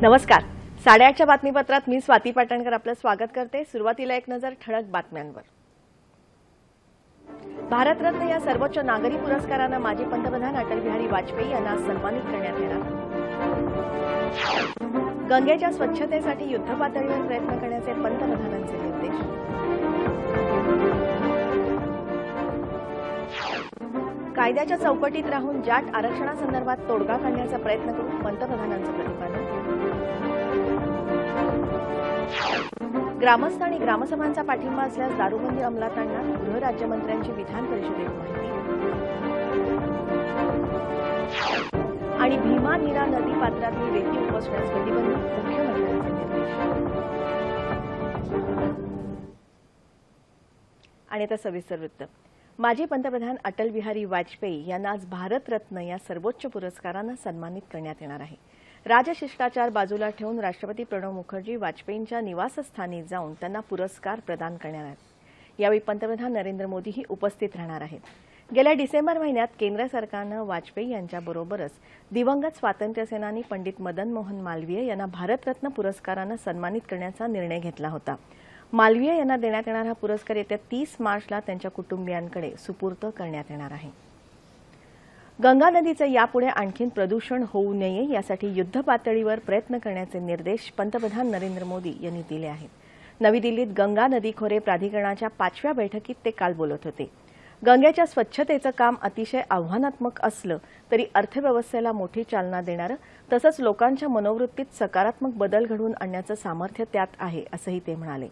नमस्कार. 8:30च्या बातमीपत्रात मी स्वाती पाटणकर आपलं स्वागत करते. सुरुवातीला एक नजर ठळक बातम्यांवर. भारतरत्न या सर्वोच्च नागरी पुरस्कारानं माजी पंतप्रधान अटल बिहारी वाजपेयी यांना सन्मानित करण्यात येणार. गंगेच्या स्वच्छतेसाठी युद्धपातळीवर प्रयत्न करण्याचे पंतप्रधानांचे निर्देश. कायद्याच्या चौकटीत राहून जाट आरक्षणासंदर्भात तोडगा काढण्याचा प्रयत्न करून पंतप्रधानांचं प्रतिपादन. ग्रामस्थ आणि ग्रामसभांचा पाठिंबा असल्यास दारूबंदी अंमलात आणणार, गृहराज्यमंत्र्यांची विधान परिषदेत माहिती. आणि भीमा नीरा नदी पात्रातली रेती उपसण्यास प्रतिबंध, मुख्यमंत्र्यांचे निर्देश. आणि आता सविस्तर वृत्त. माजी पंतप्रधान अटल बिहारी वाजपेयी यांना आज भारतरत्न या सर्वोच्च पुरस्कारानं सन्मानित करण्यात येणार आहे. राजशिष्टाचार बाजूला ठेवून राष्ट्रपती प्रणव मुखर्जी वाजपेयींच्या निवासस्थानी जाऊन त्यांना पुरस्कार प्रदान करणार आहेत. यावेळी पंतप्रधान नरेंद्र मोदीही उपस्थित राहणार आहेत. गेल्या डिसेंबर महिन्यात केंद्र सरकारनं वाजपेयी यांच्याबरोबरच दिवंगत स्वातंत्र्यसेनानी पंडित मदन मोहन मालवीय यांना भारतरत्न पुरस्कारानं सन्मानित करण्याचा निर्णय घेतला होता. मालवीय यांना देण्यात येणारा हा पुरस्कार येत्या 30 मार्चला त्यांच्या कुटुंबियांकडे सुपूर्द करण्यात येणार आहे. गंगा नदीचं यापुढे आणखी प्रदूषण होऊ नये यासाठी युद्धपातळीवर प्रयत्न करण्याचे निर्देश पंतप्रधान नरेंद्र मोदी यांनी दिले आहेत. नवी दिल्लीत गंगा नदी खोरे प्राधिकरणाच्या 5व्या बैठकीत ते काल बोलत होते. गंगेच्या स्वच्छतेचं काम अतिशय आव्हानात्मक असलं तरी अर्थव्यवस्थेला मोठी चालना देणारं तसंच लोकांच्या मनोवृत्तीत सकारात्मक बदल घडवून आणण्याचं सामर्थ्य त्यात आहे, असंही ते म्हणाले.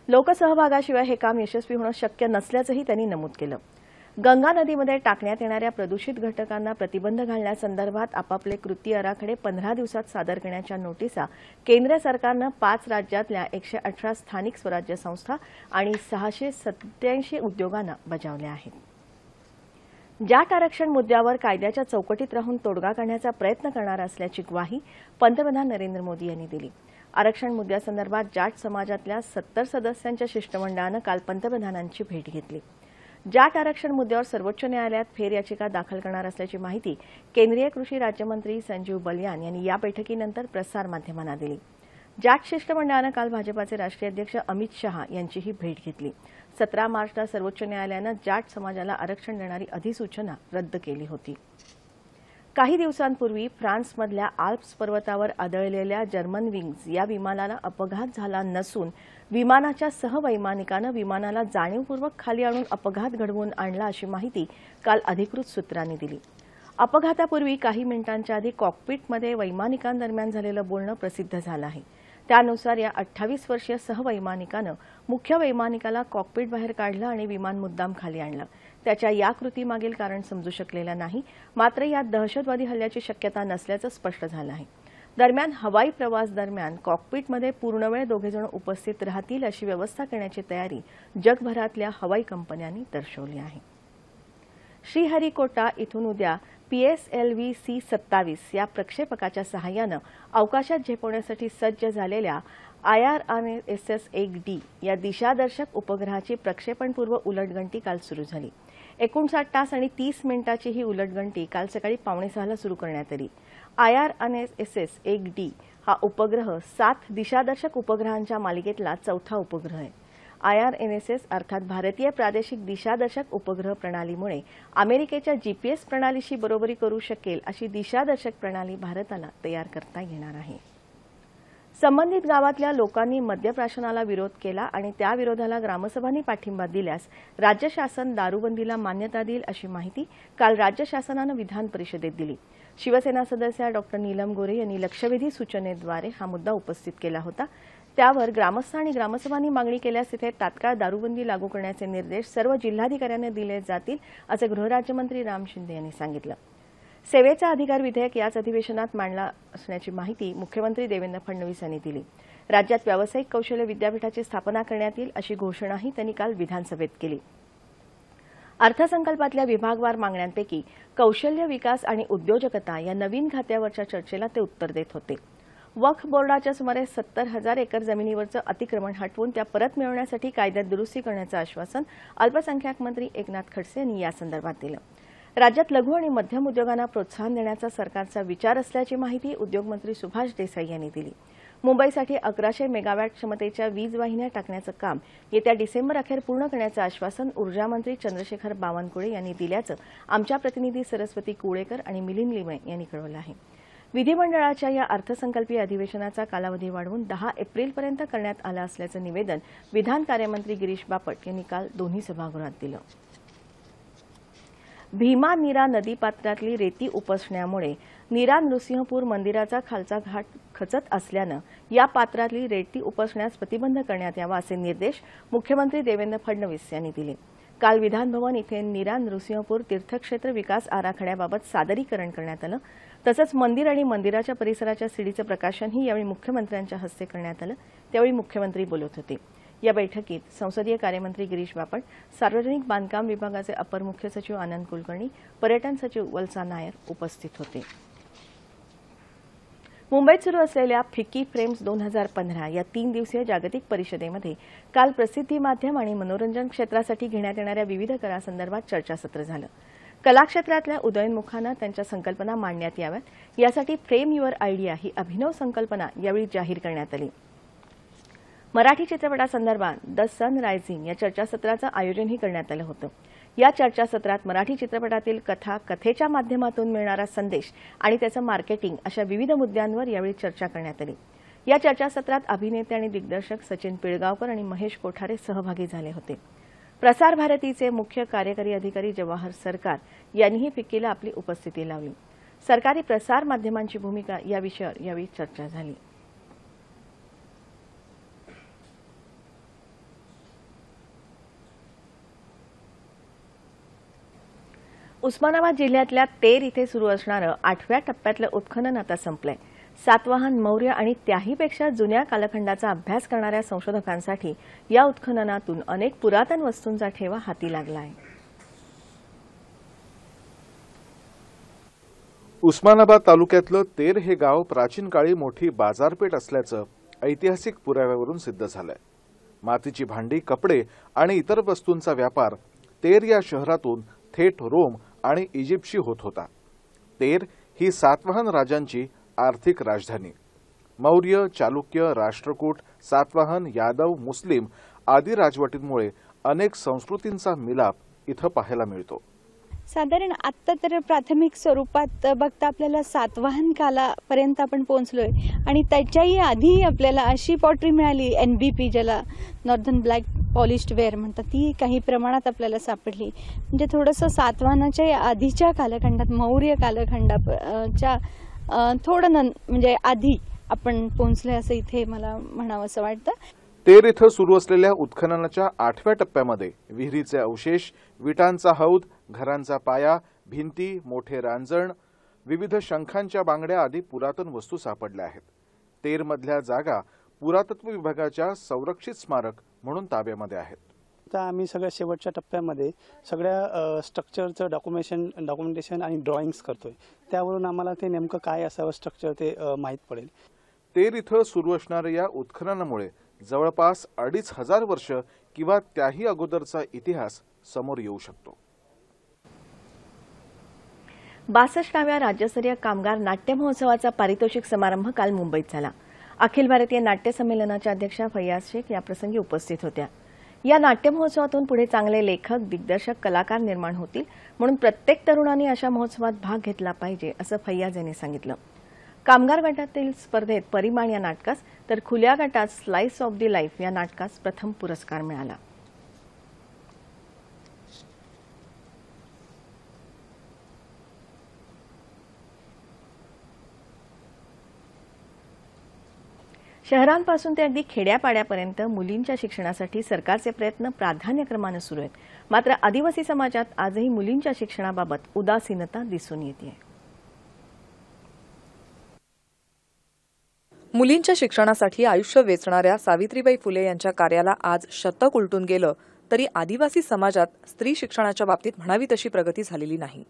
लोकसहभागाशिवाय हे काम यशस्वी होणं शक्य नसल्याचंही त्यांनी नमूद केलं. गंगा नदीमध्ये टाकण्यात येणाऱ्या प्रदूषित घटकांना प्रतिबंध घालण्यासंदर्भात आपापले कृती आराखडे 15 दिवसात सादर करण्याच्या नोटिसा केंद्र सरकारनं 5 राज्यातल्या 118 स्थानिक स्वराज्य संस्था आणि 687 उद्योगांना बजावल्या आहेत. जाट आरक्षण मुद्द्यावर कायद्याच्या चौकटीत राहून तोडगा काढण्याचा प्रयत्न करणार असल्याची ग्वाही पंतप्रधान नरेंद्र मोदी यांनी दिली. आरक्षण मुद्द्यासंदर्भात जाट समाजातल्या 70 सदस्यांच्या शिष्टमंडळानं काल पंतप्रधानांची भेट घेतली. जाट आरक्षण मुद्द्यावर सर्वोच्च न्यायालयात फेर याचिका दाखल करणार असल्याची माहिती केंद्रीय कृषी राज्यमंत्री संजीव बलियान यांनी या बैठकीनंतर प्रसारमाध्यमांना दिली. जाट शिष्टमंडळानं काल भाजपाचे राष्ट्रीय अध्यक्ष अमित शहा यांचीही भेट घेतली. 17 मार्चला सर्वोच्च न्यायालयानं जाट समाजाला आरक्षण देणारी अधिसूचना रद्द केली होती. काही दिवसांपूर्वी फ्रान्समधल्या आल्प्स पर्वतावर आदळलेल्या जर्मनविंग्ज या विमानाला अपघात झाला नसून विमानाच्या सहवैमानिकानं विमानाला जाणीवपूर्वक खाली आणून अपघात घडवून आणला अशी माहिती काल अधिकृत सूत्रांनी दिली. अपघातापूर्वी काही मिनिटांच्या आधी कॉकपिटमध्ये वैमानिकांदरम्यान झालेलं बोलणं प्रसिद्ध झालं आहे. त्यानुसार या 28 वर्षीय सहवैमानिकानं मुख्य वैमानिकाला कॉकपिट बाहेर काढलं आणि विमान मुद्दाम खाली आणलं. त्याच्या या कृतीमागील कारण समजू शकलेलं नाही. मात्र यात दहशतवादी हल्ल्याची शक्यता नसल्याचं स्पष्ट झालं आहे. दरम्यान हवाई प्रवास दरम्यान कॉकपिटमध्ये पूर्णवेळ दोघेजण उपस्थित राहतील अशी व्यवस्था करण्याची तयारी जगभरातल्या हवाई कंपन्यांनी दर्शवली आहे. श्रीहरिकोटा इथून उद्या PSLV C-27 या प्रक्षेपकाच्या सहाय्यानं अवकाशात झेपवण्यासाठी सज्ज झालेल्या IRNSS-1D या दिशादर्शक उपग्रहाची प्रक्षेपणपूर्व उलटगंटी काल सुरू झाली. 59 तास आणि 30 मिनिटाची ही उलटगंटी काल सकाळी 5:45ला सुरू करण्यात आली. IRNSS-1D हा उपग्रह 7 दिशादर्शक उपग्रहांच्या मालिकेतला 4था उपग्रह आहे. IRNSS अर्थात भारतीय प्रादेशिक दिशादर्शक उपग्रह प्रणालीमुळे अमेरिकेच्या GPS प्रणालीशी बरोबरी करू शकेल अशी दिशादर्शक प्रणाली भारताला तयार करता येणार आहे. संबंधित गावातल्या लोकांनी मद्यप्राशनाला विरोध केला आणि त्या विरोधाला ग्रामसभांनी पाठिंबा दिल्यास राज्य शासन दारूबंदीला मान्यता देईल अशी माहिती काल राज्य शासनानं विधान परिषदेत दिली. शिवसेना सदस्य डॉ. नीलम गोरे यांनी लक्षवेधी सूचनेद्वारे हा मुद्दा उपस्थित केला होता. त्यावर ग्रामस्थ आणि ग्रामसभांनी मागणी केल्यास तिथे तात्काळ दारूबंदी लागू करण्याचे निर्देश सर्व जिल्हाधिकाऱ्यांना दिले जातील असे गृहराज्यमंत्री राम शिंदे यांनी सांगितलं. सेवेचा अधिकार विधेयक याच अधिवेशनात मांडला असण्याची माहिती मुख्यमंत्री देवेंद्र फडणवीस यांनी दिली. राज्यात व्यावसायिक कौशल्य विद्यापीठाची स्थापना करण्यात येईल अशी घोषणाही त्यांनी काल विधानसभेत केली. अर्थसंकल्पातल्या विभागवार मागण्यांपैकी कौशल्य विकास आणि उद्योजकता या नवीन खात्यावरच्या चर्चेला ते उत्तर देत होते. वक्फ बोर्डाच्या सुमारे 70,000 एकर जमिनीवरचं अतिक्रमण हटवून त्या परत मिळवण्यासाठी कायद्यात दुरुस्ती करण्याचं आश्वासन अल्पसंख्याक मंत्री एकनाथ खडसे यांनी यासंदर्भात दिलं. राज्यात लघु आणि मध्यम उद्योगांना प्रोत्साहन देण्याचा सरकारचा विचार असल्याची माहिती उद्योगमंत्री सुभाष देसाई यांनी दिली। मुंबईसाठी 1100 मेगावॅट क्षमतेच्या वीज वाहिन्या टाकण्याचं काम येत्या डिसेंबर अखेर पूर्ण करण्याचं आश्वासन ऊर्जामंत्री चंद्रशेखर बावनकुळे यांनी दिल्याचं आमच्या प्रतिनिधी सरस्वती कुळेकर आणि मिलिंद लिमये यांनी कळवलं आहे। विधिमंडळाच्या या अर्थसंकल्पीय अधिवेशनाचा कालावधी वाढवून 10 एप्रिलपर्यंत करण्यात आला असल्याचं निवेदन विधान कार्यमंत्री गिरीश बापट यांनी काल दोन्ही सभागृहात दिलं। भीमा नीरा नदीपात्रातली रेती उपसण्यामुळे नीरा नृसिंहपूर मंदिराचा खालचा घाट खचत असल्यानं या पात्रातली रेती उपसण्यास प्रतिबंध करण्यात यावा असे निर्देश मुख्यमंत्री देवेंद्र फडणवीस यांनी दिले। काल विधान भवन इथे नीरा नृसिंहपूर तीर्थक्षेत्र विकास आराखड्याबाबत सादरीकरण करण्यात आलं। तसंच मंदिर आणि मंदिराच्या परिसराच्या सीडीचं प्रकाशनही यावेळी मुख्यमंत्र्यांच्या हस्ते करण्यात आलं। त्यावेळी मुख्यमंत्री बोलत होते। या बैठकीत संसदीय कार्यमंत्री गिरीश बापट, सार्वजनिक बांधकाम विभागाचे अपर मुख्य सचिव आनंद कुलकर्णी, पर्यटन सचिव वल्सा नायर उपस्थित होते। मुंबईत सुरू असलेल्या फिक्की फ्रेम्स 2015 या 3 दिवसीय जागतिक परिषदेमध्ये काल प्रसिद्धी माध्यम आणि मनोरंजन क्षेत्रासाठी घेण्यात येणाऱ्या विविध करासंदर्भात चर्चासत्र झालं। कला क्षेत्रातल्या उदयोन्मुखांना त्यांच्या संकल्पना मांडण्यात याव्यात यासाठी फ्रेम युअर आयडिया ही अभिनव संकल्पना यावेळी जाहीर करण्यात आली। मराठी चित्रपटासंदर्भात द सन रायझिंग या चर्चासत्राचं आयोजनही करण्यात आलं होतं। या चर्चासत्रात मराठी चित्रपटातील कथा, कथेच्या माध्यमातून मिळणारा संदेश आणि त्याचं मार्केटिंग अशा विविध मुद्द्यांवर यावेळी चर्चा करण्यात आली। या चर्चासत्रात अभिनेते आणि दिग्दर्शक सचिन पिळगावकर आणि महेश कोठारे सहभागी झाले होते। प्रसार भारतीचे मुख्य कार्यकारी अधिकारी जवाहर सरकार यांनीही फिक्कीला आपली उपस्थिती लावली। सरकारी प्रसार माध्यमांची भूमिका या विषयावर यावेळी चर्चा झाली। उस्मानाबाद जिल्ह्यातल्या तेर इथे सुरू असणारं 8व्या टप्प्यातलं उत्खनन आता संपलंय। सातवाहन, मौर्य आणि त्याहीपेक्षा जुन्या कालखंडाचा अभ्यास करणाऱ्या संशोधकांसाठी या उत्खननातून अनेक पुरातन वस्तूंचा ठेवा हाती लागला आहे। उस्मानाबाद तालुक्यातलं तेर हे गाव प्राचीन काळी मोठी बाजारपेठ असल्याचं ऐतिहासिक पुराव्यावरून सिद्ध झालंय। मातीची भांडी, कपडे आणि इतर वस्तूंचा व्यापार तेर या शहरातून थेट रोम आणि इजिप्तशी होत होता। तेर ही सातवाहन राजांची आर्थिक राजधानी। मौर्य, चालुक्य, राष्ट्रकूट, सातवाहन, यादव, मुस्लिम आदी राजवटींमुळे अनेक संस्कृतींचा मिलाप इथं पाहायला मिळतो। साधारण आता तर प्राथमिक स्वरूपात बघता आपल्याला सातवाहन कालापर्यंत आपण पोहोचलोय आणि त्याच्याही आधी आपल्याला अशी पॉटरी मिळाली NBP ज्याला नॉर्दर्न ब्लॅक पॉलिश्ड वेअर म्हणतात, ती काही प्रमाणात आपल्याला सापडली। म्हणजे थोडंसं सातवाहनाच्या आधीच्या कालखंडात, मौर्य कालखंडाच्या थोडं म्हणजे आधी आपण पोहोचलोय असं इथे मला म्हणावंसं वाटतं। तेर इथं सुरू असलेल्या उत्खननाच्या 8व्या टप्प्यामध्ये विहिरीचे अवशेष, विटांचा हौद, घरांचा पाया, भिंती, मोठे रांजण, विविध शंखांच्या बांगड्या आदी पुरातन वस्तू सापडल्या आहेत। तेरमधल्या जागा पुरातत्व विभागाच्या संरक्षित स्मारक म्हणून ताब्यामध्ये आहेत। आता आम्ही सगळ्या शेवटच्या टप्प्यामध्ये सगळ्या स्ट्रक्चरचं डॉक्युमेंटेशन आणि ड्रॉइंग्स करतोय। त्यावरून आम्हाला ते नेमकं काय असावं स्ट्रक्चर ते माहीत पडेल। तेर इथं सुरू असणाऱ्या या उत्खननामुळे जवळपास 2500 वर्ष किंवा त्याही अगोदरचा इतिहास समोर येऊ शकतो। 62व्या राज्यस्तरीय कामगार नाट्य महोत्सवाचा पारितोषिक समारंभ काल मुंबईत झाला। अखिल भारतीय नाट्य संमेलनाच्या अध्यक्षा फैयाज शेख याप्रसंगी उपस्थित होत्या। या नाट्य महोत्सवातून पुढे चांगले लेखक, दिग्दर्शक, कलाकार निर्माण होतील म्हणून प्रत्येक तरुणाने अशा महोत्सवात भाग घेतला पाहिजे असं फैयाज यांनी सांगितलं। कामगार गटातील स्पर्धेत परिमाण या नाटकास तर खुल्या गटात स्लाइस ऑफ द लाईफ या नाटकास प्रथम पुरस्कार मिळाला। शहरांपासून ते अगदी खेड्यापाड्यापर्यंत मुलींच्या शिक्षणासाठी सरकारचे प्रयत्न प्राधान्यक्रमाने सुरू आहेत। मात्र आदिवासी समाजात आजही मुलींच्या शिक्षणाबाबत उदासीनता दिसून येते। मुलींच्या शिक्षणासाठी आयुष्य वेचणाऱ्या सावित्रीबाई फुले यांच्या कार्याला आज शतक उलटून गेलं तरी आदिवासी समाजात स्त्री शिक्षणाच्या बाबतीत म्हणावी तशी प्रगती झालेली नाही।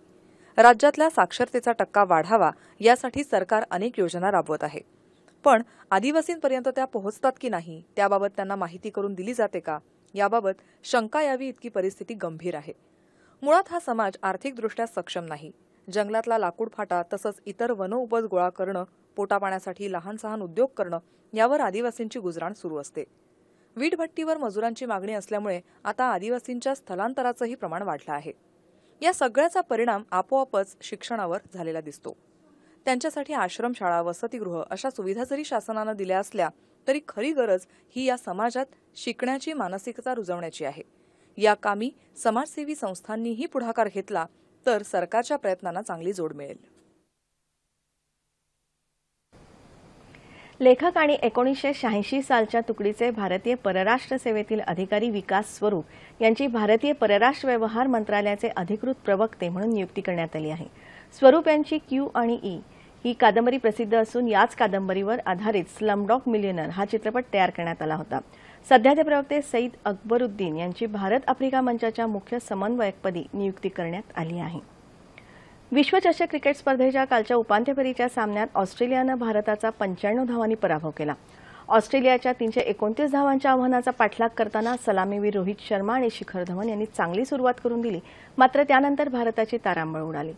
राज्यातल्या साक्षरतेचा टक्का वाढावा यासाठी सरकार अनेक योजना राबवत आहे, पण आदिवासींपर्यंत त्या पोहोचतात की नाही त्याबाबत त्यांना माहिती करून दिली जाते का याबाबत शंका यावी इतकी परिस्थिती गंभीर आहे। मुळात हा समाज आर्थिकदृष्ट्या सक्षम नाही. जंगलातला लाकूड फाटा तसंच इतर वनउपज गोळा करणं, पोटापाण्यासाठी लहान सहान उद्योग करणं यावर आदिवासींची गुजराण सुरू असते. वीटभट्टीवर मजुरांची मागणी असल्यामुळे आता आदिवासींच्या स्थलांतराचंही प्रमाण वाढलं आहे. या सगळ्याचा परिणाम आपोआपच शिक्षणावर झालेला दिसतो. त्यांच्यासाठी आश्रमशाळा, वसतिगृह अशा सुविधा जरी शासनानं दिल्या असल्या तरी खरी गरज ही या समाजात शिकण्याची मानसिकता रुजवण्याची आहे. या कामी समाजसेवी संस्थांनीही पुढाकार घेतला तर सरकारच्या प्रयत्नांना चांगली जोड मिळेल. लेखक आणि 1986 सालच्या तुकडीचे भारतीय परराष्ट्र सेवेतील अधिकारी विकास स्वरूप यांची भारतीय परराष्ट्र व्यवहार मंत्रालयाचे अधिकृत प्रवक्ते म्हणून नियुक्ती करण्यात आली आहे. स्वरूप यांची क्यू आणि ई ही कादंबरी प्रसिद्ध असून याच कादंबरीवर आधारित स्लमडॉग मिलियनर हा चित्रपट तयार करण्यात आला होता. सध्या ते प्रवक्ते सईद अकबरुद्दीन यांची भारत आफ्रिका मंचाच्या मुख्य समन्वयकपदी नियुक्ती करण्यात आली आहे. विश्वचषक क्रिकेट स्पर्धेच्या कालच्या उपांत्य फेरीच्या सामन्यात ऑस्ट्रेलियानं भारताचा 95 धावांनी पराभव केला. ऑस्ट्रेलियाच्या 329 धावांच्या आव्हानाचा पाठलाग करताना सलामीवीर रोहित शर्मा आणि शिखर धवन यांनी चांगली सुरुवात करून दिली. मात्र त्यानंतर भारताची तारांबळ उडाली.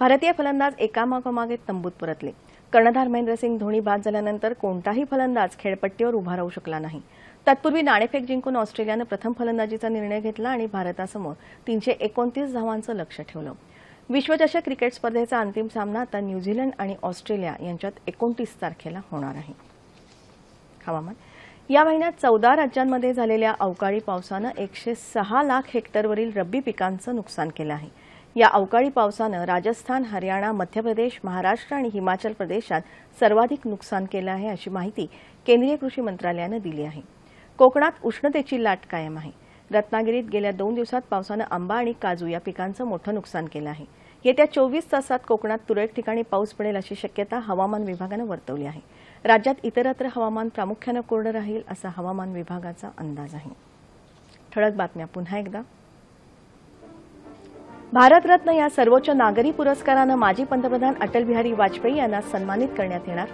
भारतीय फलंदाज एकामागोमाग एक तंबूत परतले. कर्णधार महेंद्रसिंग धोनी बाद झाल्यानंतर कोणताही फलंदाज खेळपट्टीवर उभा राहू शकला नाही. तत्पूर्वी नाणेफेक जिंकून ऑस्ट्रेलियानं प्रथम फलंदाजीचा निर्णय घेतला आणि भारतासमोर 329 धावांचं लक्ष्य ठेवलं. विश्वचषक क्रिकेट स्पर्धेचा अंतिम सामना आता न्यूझीलंड आणि ऑस्ट्रेलिया यांच्यात 29 तारखेला होणार आहे. हवामान. या महिन्यात 14 राज्यांमध्ये झालेल्या अवकाळी पावसानं 106 लाख हेक्टरवरील रब्बी पिकांचं नुकसान केलं आहे. या अवकाळी पावसानं राजस्थान, हरियाणा, मध्य प्रदेश, महाराष्ट्र आणि हिमाचल प्रदेशात सर्वाधिक नुकसान केलं आहे, अशी माहिती केंद्रीय कृषी मंत्रालयानं दिली आहे. कोकणात उष्णतेची लाट कायम आहे. रत्नागिरीत गेल्या 2 दिवसात पावसानं आंबा आणि काजू या पिकांचं मोठं नुकसान केलं आहे. येत्या 24 तासात कोकणात तुरळक ठिकाणी पाऊस पडेल अशी शक्यता हवामान विभागानं वर्तवली आहे. राज्यात इतरत्र हवामान प्रामुख्यानं कोरडं राहील असा हवामान विभागाचा अंदाज आहे. ठळक बातम्या पुन्हा एकदा. भारतरत्न या सर्वोच्च नागरी पुरस्कारानं माजी पंतप्रधान अटल बिहारी वाजपेयी यांना सन्मानित करण्यात येणार.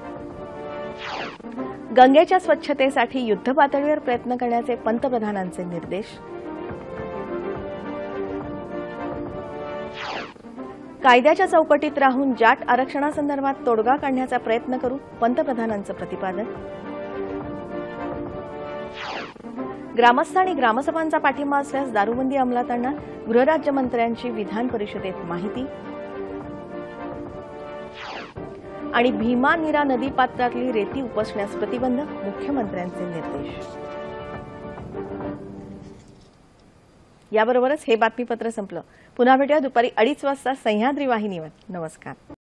गंगेच्या स्वच्छतेसाठी युद्धपातळीवर प्रयत्न करण्याचे पंतप्रधानांचे निर्देश. कायद्याच्या चौकटीत राहून जाट आरक्षणासंदर्भात तोडगा काढण्याचा प्रयत्न करू, पंतप्रधानांचं प्रतिपादन. ग्रामस्थ आणि ग्रामसभांचा पाठिंबा असल्यास दारूबंदी अंमलात आणणार, गृहराज्यमंत्र्यांची विधान परिषदेत माहिती. आणि भीमा नीरा नदी पात्रातली रेती उपसण्यास प्रतिबंध, मुख्यमंत्र्यांचे निर्देश. याबरोबरच हे बातमीपत्र संपलं. पुन्हा भेटूया दुपारी 2:30 वाजता सह्याद्री वाहिनीवर. नमस्कार.